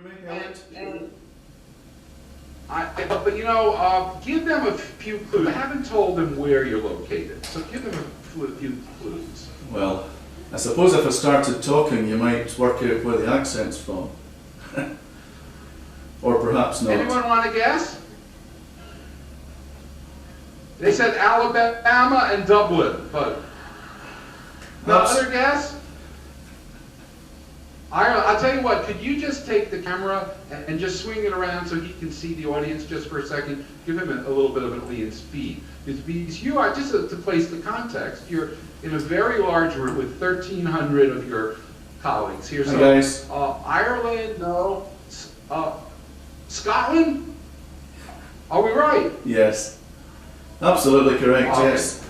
me, But you know, give them a few clues. I haven't told them where you're located, so give them a few clues. Well, I suppose if I started talking, you might work out where the accent's from. Or perhaps not. Anyone want to guess? They said Alabama and Dublin, but no other guess? I'll tell you what, could you just take the camera and just swing it around so he can see the audience just for a second? Give him a little bit of an audience feed. Because you are, just to place the context, you're in a very large room with 1,300 of your colleagues here. So, guys. Ireland, no. Scotland? Are we right? Yes. Absolutely correct, Okay. yes.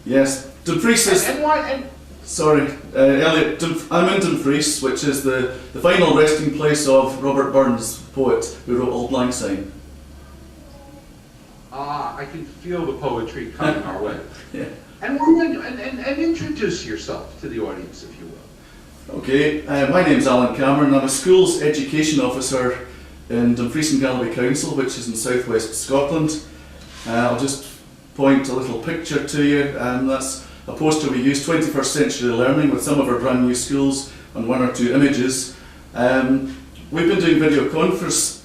Yes. Dumfries is... And Sorry, Elliott, I'm in Dumfries, which is the final resting place of Robert Burns, poet, who wrote Auld Lang Syne. I can feel the poetry coming our way. Yeah. And introduce yourself to the audience, if you will. Okay, my name's Alan Cameron. I'm a schools education officer in Dumfries and Galloway Council, which is in southwest Scotland. I'll just point a little picture to you. That's a poster we use, 21st Century Learning, with some of our brand new schools and one or two images. We've been doing video conference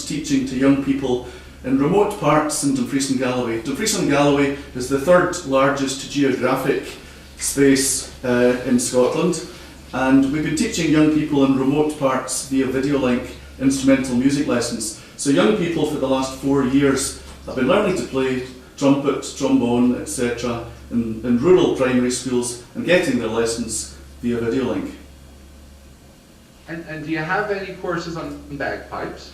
teaching to young people in remote parts in Dumfries and Galloway. Dumfries and Galloway is the third largest geographic space in Scotland, and we've been teaching young people in remote parts via video link instrumental music lessons. So young people for the last 4 years have been learning to play trumpet, trombone, etc. in rural primary schools and getting their lessons via video link. And do you have any courses on bagpipes?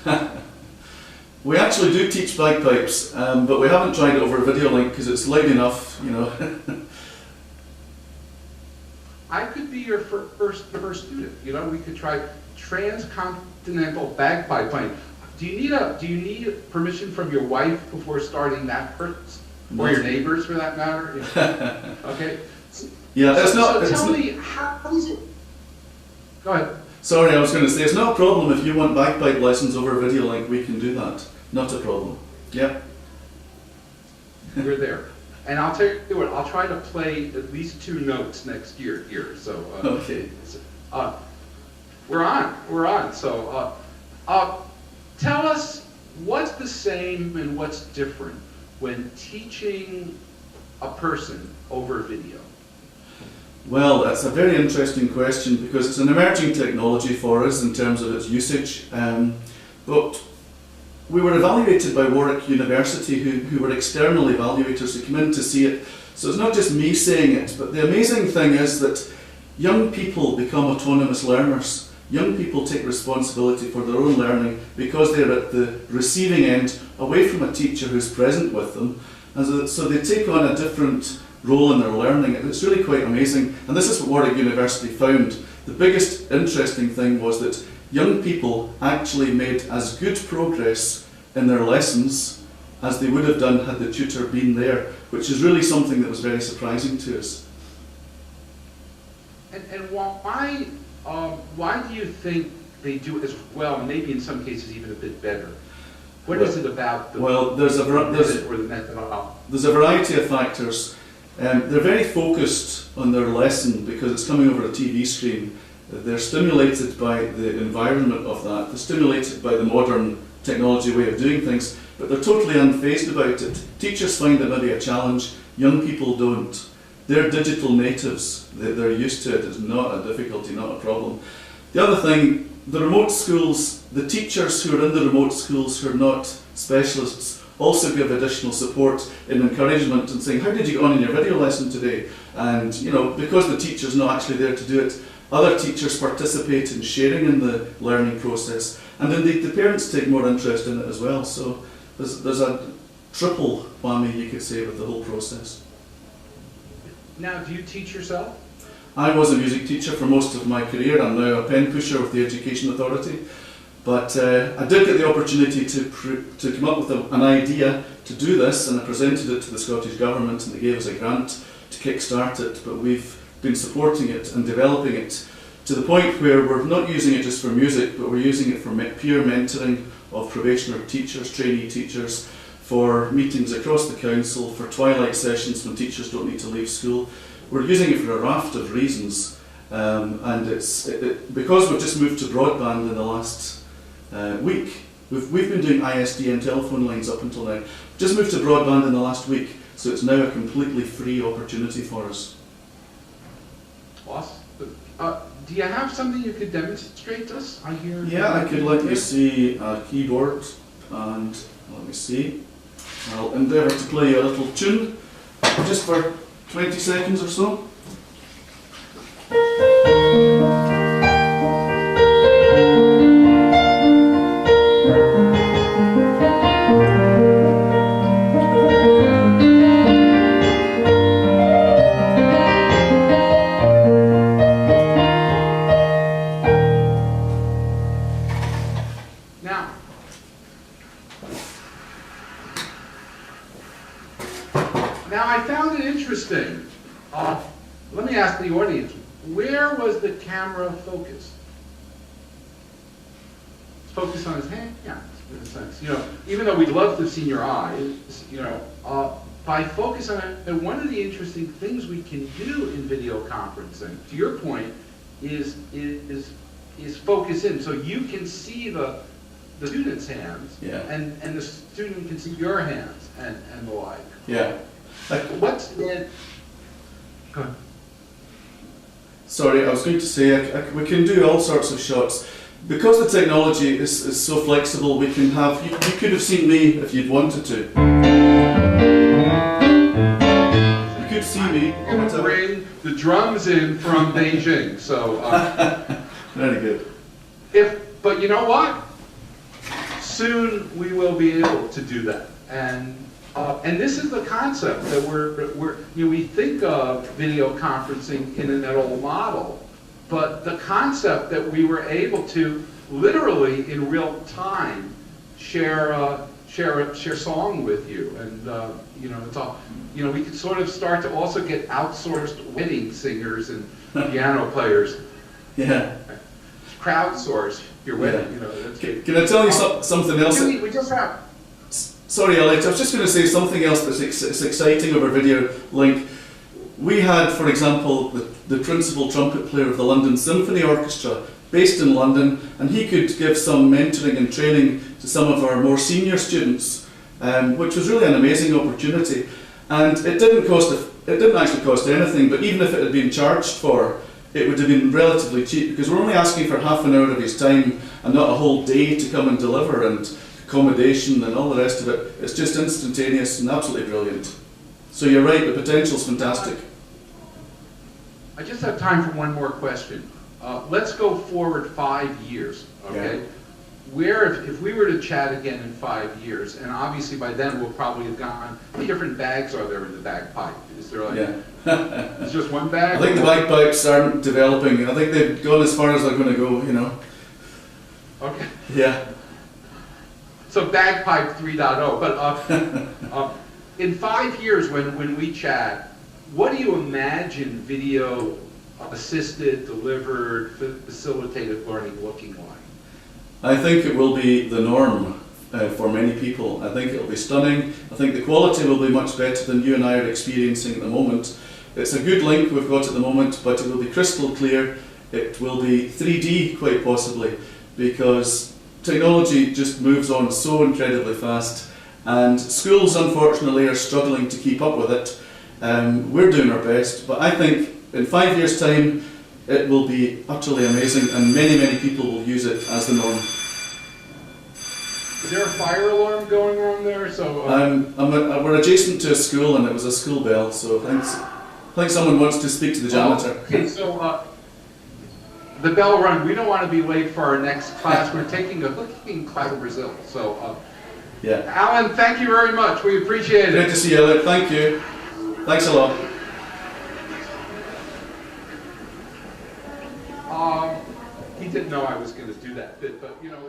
We actually do teach bagpipes, but we haven't tried it over video link because it's light enough, you know. I could be your first student. You know, we could try transcontinental bagpipe playing. Do you need permission from your wife before starting that course? Or your neighbors, for that matter? Yeah. Okay. Yeah, it's not. So tell me, how is it? Go ahead. Sorry, I was going to say, it's not a problem if you want bagpipe lessons over video link, we can do that. Not a problem. Yep. We're there. And I'll tell you what, I'll try to play at least 2 notes next year here. So, okay. We're on. So, tell us what's the same and what's different when teaching a person over video. Well, that's a very interesting question because it's an emerging technology for us in terms of its usage. But we were evaluated by Warwick University, who were external evaluators who come in to see it. So it's not just me saying it, but the amazing thing is that young people become autonomous learners. Young people take responsibility for their own learning because they're at the receiving end, away from a teacher who's present with them. And so they take on a different role in their learning. And it's really quite amazing. And this is what Warwick University found. The biggest interesting thing was that young people actually made as good progress in their lessons as they would have done had the tutor been there, which is really something that was very surprising to us. And why do you think they do as well, and maybe in some cases even a bit better? What is it about the there's or the methodology? There's a variety of factors. They're very focused on their lesson because it's coming over a TV screen. They're stimulated by the environment of that. They're stimulated by the modern technology way of doing things, but they're totally unfazed about it. Teachers find it maybe a challenge. Young people don't. They're digital natives. They're used to it. It's not a difficulty, not a problem. The other thing, the remote schools, the teachers who are in the remote schools who are not specialists also give additional support and encouragement and saying, how did you get on in your video lesson today? And, you know, because the teacher's not actually there to do it, other teachers participate in sharing in the learning process. And indeed, the parents take more interest in it as well. So there's a triple whammy, you could say, with the whole process. Now, do you teach yourself? I was a music teacher for most of my career. I'm now a pen pusher with the Education Authority. But I did get the opportunity to come up with an idea to do this, and I presented it to the Scottish Government, and they gave us a grant to kickstart it. But we've been supporting it and developing it to the point where we're not using it just for music, but we're using it for pure mentoring of probationary teachers, trainee teachers, for meetings across the council, for twilight sessions when teachers don't need to leave school. We're using it for a raft of reasons, and because we've just moved to broadband in the last week. We've been doing ISDN telephone lines up until now. Just moved to broadband in the last week, so it's now a completely free opportunity for us. Awesome. Do you have something you could demonstrate to us? Yeah, I could let you see a keyboard, and let me see. I'll endeavour to play you a little tune, just for 20 seconds or so. Now I found it interesting. Let me ask the audience, where was the camera focused? It's focused on his hand, yeah, in a sense. You know, even though we'd love to have seen your eyes, you know, by focus on it, and one of the interesting things we can do in video conferencing, to your point, is focus in, so you can see the student's hands, yeah, and the student can see your hands and the like. Yeah. What's the... Go ahead. Sorry, I was going to say, we can do all sorts of shots. Because the technology is so flexible, we can have, you could have seen me if you'd wanted to. You could see me. I'm going to bring the drums in from Beijing, so... Very good. But you know what? Soon we will be able to do that. And this is the concept that we think of video conferencing in an old model, but the concept that we were able to literally in real time share song with you, and you know, it's all, you know, we could sort of start to also get outsourced wedding singers and piano players. Yeah. Crowdsource your wedding. Yeah. You know. Can I tell you something else? We just have. Sorry, Elliott, I was just going to say something else that's exciting over video link. We had, for example, the principal trumpet player of the London Symphony Orchestra, based in London, and he could give some mentoring and training to some of our more senior students, which was really an amazing opportunity. And it didn't actually cost anything, but even if it had been charged for, it would have been relatively cheap, because we're only asking for half an hour of his time and not a whole day to come and deliver, and accommodation and all the rest of it. It's just instantaneous and absolutely brilliant. So you're right, the potential's fantastic. I just have time for one more question. Let's go forward 5 years, okay? Yeah. Where, if we were to chat again in 5 years, and obviously by then we'll probably have gone, how many different bags are there in the bagpipe? Is there like, yeah. It's just one bag? I think the bagpipes aren't developing. I think they've gone as far as they're going to go, you know. Okay. Yeah. So bagpipe 3.0, but in 5 years when we chat, what do you imagine video assisted, delivered, facilitated learning looking like? I think it will be the norm for many people. I think it will be stunning. I think the quality will be much better than you and I are experiencing at the moment. It's a good link we've got at the moment, but it will be crystal clear. It will be 3D quite possibly, because technology just moves on so incredibly fast, and schools unfortunately are struggling to keep up with it. We're doing our best, but I think in 5 years' time it will be utterly amazing, and many, many people will use it as the norm. Is there a fire alarm going on there? So we're adjacent to a school, and it was a school bell, so I think someone wants to speak to the janitor. Okay, so the bell run. We don't want to be late for our next class. We're taking a cooking class in Brazil. So, yeah. Alan, thank you very much. We appreciate it. Great to see you, Elliott. Thank you. Thanks a lot. He didn't know I was going to do that bit, but you know.